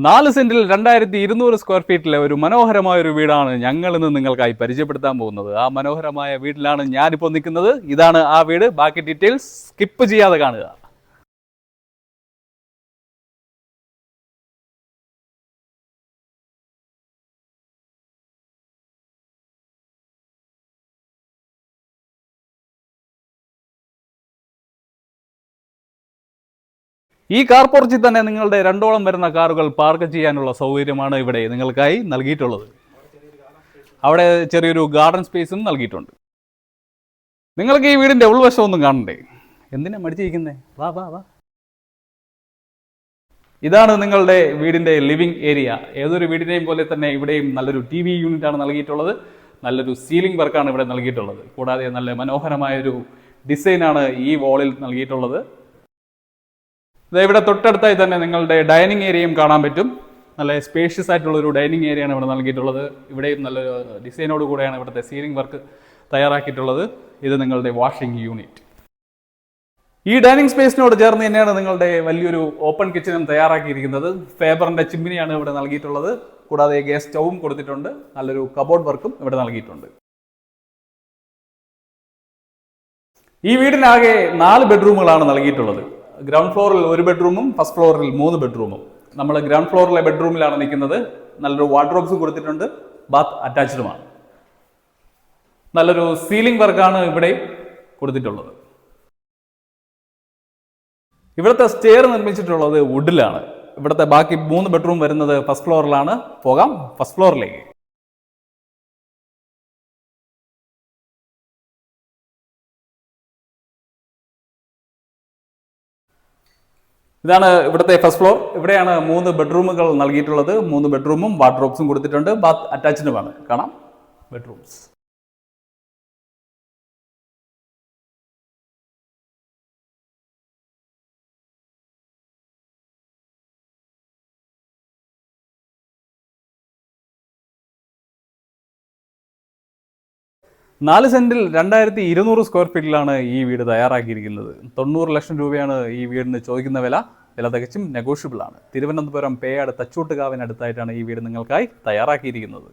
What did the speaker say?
4 സെന്റിൽ 2200 സ്ക്വയർ ഫീറ്റിലെ ഒരു മനോഹരമായ ഒരു വീടാണ് ഞങ്ങൾ ഇന്ന് നിങ്ങൾക്കായി പരിചയപ്പെടുത്താൻ പോകുന്നത്. ആ മനോഹരമായ വീട്ടിലാണ് ഞാനിപ്പോൾ നിൽക്കുന്നത്. ഇതാണ് ആ വീട്. ബാക്കി ഡീറ്റെയിൽസ് സ്കിപ്പ് ചെയ്യാതെ കാണുക. ഈ കാർ പോർച്ചിൽ തന്നെ നിങ്ങളുടെ 2ഓളം വരുന്ന കാറുകൾ പാർക്ക് ചെയ്യാനുള്ള സൗകര്യമാണ് ഇവിടെ നിങ്ങൾക്കായി നൽകിയിട്ടുള്ളത്. അവിടെ ചെറിയൊരു ഗാർഡൻ സ്പേസും നൽകിയിട്ടുണ്ട്. നിങ്ങൾക്ക് ഈ വീടിന്റെ ഉൾവശം ഒന്നും കാണണ്ടേ? എന്തിനാ മടിച്ചിരിക്കുന്നേ? വാ വാ വാ. ഇതാണ് നിങ്ങളുടെ വീടിന്റെ ലിവിംഗ് ഏരിയ. ഏതൊരു വീടിനെയും പോലെ തന്നെ ഇവിടെയും നല്ലൊരു TV യൂണിറ്റ് ആണ് നൽകിയിട്ടുള്ളത്. നല്ലൊരു സീലിംഗ് വർക്കാണ് ഇവിടെ നൽകിയിട്ടുള്ളത്. കൂടാതെ നല്ല മനോഹരമായൊരു ഡിസൈനാണ് ഈ വാളിൽ നൽകിയിട്ടുള്ളത്. ഇവിടെ തൊട്ടടുത്തായി തന്നെ നിങ്ങളുടെ ഡൈനിങ് ഏരിയയും കാണാൻ പറ്റും. നല്ല സ്പേഷ്യസ് ആയിട്ടുള്ള ഒരു ഡൈനിങ് ഏരിയയാണ് ഇവിടെ നൽകിയിട്ടുള്ളത്. ഇവിടെയും നല്ല ഡിസൈനോട് കൂടെയാണ് ഇവിടുത്തെ സീലിംഗ് വർക്ക് തയ്യാറാക്കിയിട്ടുള്ളത്. ഇത് നിങ്ങളുടെ വാഷിംഗ് യൂണിറ്റ്. ഈ ഡൈനിങ് സ്പേസിനോട് ചേർന്ന് തന്നെയാണ് നിങ്ങളുടെ വലിയൊരു ഓപ്പൺ കിച്ചണും തയ്യാറാക്കിയിരിക്കുന്നത്. ഫേബറിന്റെ ചിമ്മിനിയാണ് ഇവിടെ നൽകിയിട്ടുള്ളത്. കൂടാതെ ഗ്യാസ് സ്റ്റൗവും കൊടുത്തിട്ടുണ്ട്. നല്ലൊരു കബോർഡ് വർക്കും ഇവിടെ നൽകിയിട്ടുണ്ട്. ഈ വീടിനാകെ 4 ബെഡ്റൂമുകളാണ് നൽകിയിട്ടുള്ളത്. ഗ്രൗണ്ട് ഫ്ലോറിൽ 1 ബെഡ്റൂമും ഫസ്റ്റ് ഫ്ലോറിൽ 3 ബെഡ്റൂമും. നമ്മൾ ഗ്രൗണ്ട് ഫ്ലോറിലെ ബെഡ്റൂമിലാണ് നിൽക്കുന്നത്. നല്ലൊരു വാർഡ്രോബ്സ് കൊടുത്തിട്ടുണ്ട്. ബാത്ത് അറ്റാച്ച്ഡുമാണ്. നല്ലൊരു സീലിംഗ് വർക്കാണ് ഇവിടെ കൊടുത്തിട്ടുള്ളത്. ഇവിടുത്തെ സ്റ്റെയർ നിർമ്മിച്ചിട്ടുള്ളത് വുഡിലാണ്. ഇവിടുത്തെ ബാക്കി 3 ബെഡ്റൂം വരുന്നത് ഫസ്റ്റ് ഫ്ലോറിലാണ്. പോകാം ഫസ്റ്റ് ഫ്ലോറിലേക്ക്. ഇതാണ് ഇവിടുത്തെ ഫസ്റ്റ് ഫ്ലോർ. ഇവിടെയാണ് 3 ബെഡ്റൂമുകൾ നൽകിയിട്ടുള്ളത്. 3 ബെഡ്റൂമും വാർഡ്രോബ്സും കൊടുത്തിട്ടുണ്ട്. ബാത്ത് അറ്റാച്ച്ഡുമാണ്. കാണാം ബെഡ്റൂംസ്. നാല് സെന്റിൽ 2200 സ്ക്വയർ ഫീറ്റിലാണ് ഈ വീട് തയ്യാറാക്കിയിരിക്കുന്നത്. 90 ലക്ഷം രൂപയാണ് ഈ വീടിന് ചോദിക്കുന്ന വില. വില തികച്ചും നെഗോഷ്യബിൾ ആണ്. തിരുവനന്തപുരം പേയാട് തച്ചൂട്ടുകാവിനടുത്തായിട്ടാണ് ഈ വീട് നിങ്ങൾക്കായി തയ്യാറാക്കിയിരിക്കുന്നത്.